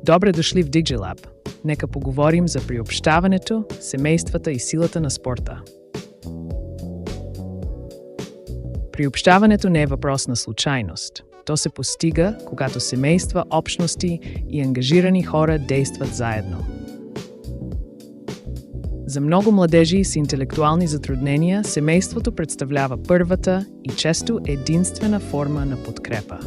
Добре дошли в DigiLab. Нека поговорим за приобщаването, семействата и силата на спорта. Приобщаването не е въпрос на случайност. То се постига, когато семейства, общности и ангажирани хора действат заедно. За много младежи с интелектуални затруднения, семейството представлява първата и често единствена форма на подкрепа.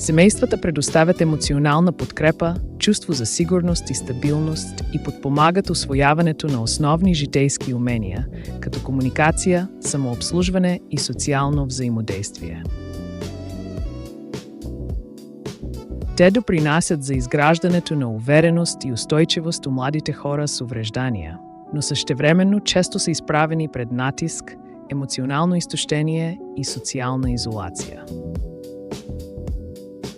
Семействата предоставят емоционална подкрепа, чувство за сигурност и стабилност и подпомагат усвояването на основни житейски умения, като комуникация, самообслужване и социално взаимодействие. Те допринасят за изграждането на увереност и устойчивост у младите хора с увреждания, но същевременно често са изправени пред натиск, емоционално изтощение и социална изолация.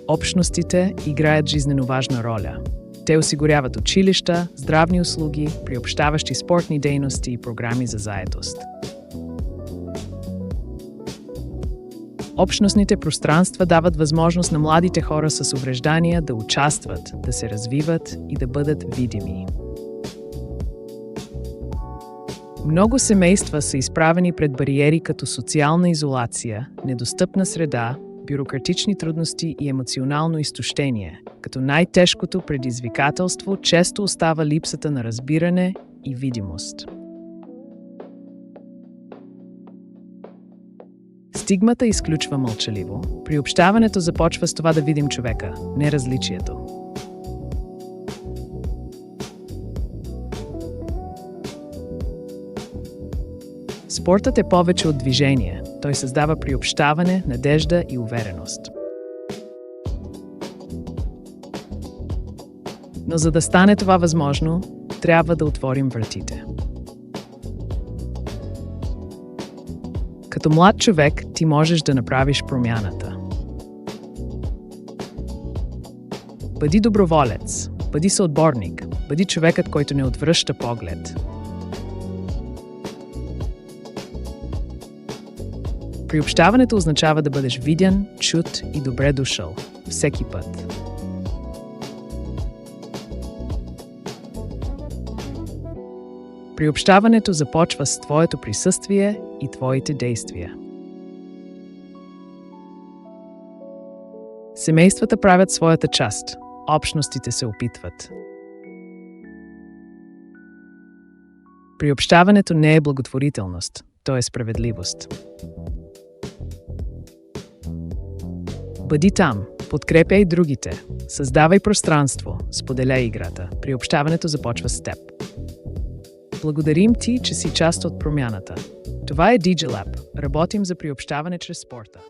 Общностите играят жизнено важна роля. Те осигуряват училища, здравни услуги, приобщаващи спортни дейности и програми за заетост. Общностните пространства дават възможност на младите хора с увреждания да участват, да се развиват и да бъдат видими. Много семейства са изправени пред бариери като социална изолация, недостъпна среда, бюрократични трудности и емоционално изтощение, като най-тежкото предизвикателство често остава липсата на разбиране и видимост. Стигмата изключва мълчаливо. Приобщаването започва с това да видим човека, не различието. Спортът е повече от движение. Той създава приобщаване, надежда и увереност. Но за да стане това възможно, трябва да отворим вратите. Като млад човек, ти можеш да направиш промяната. Бъди доброволец, бъди съотборник, бъди човекът, който не отвръща поглед. Приобщаването означава да бъдеш видян, чут и добре дошъл. Всеки път. Приобщаването започва с твоето присъствие и твоите действия. Семействата правят своята част. Общностите се опитват. Приобщаването не е благотворителност, то е справедливост. Бъди там, подкрепяй другите, създавай пространство, споделяй играта. Приобщаването започва с теб. Благодарим ти, че си част от промяната. Това е DigiLab. Работим за приобщаване чрез спорта.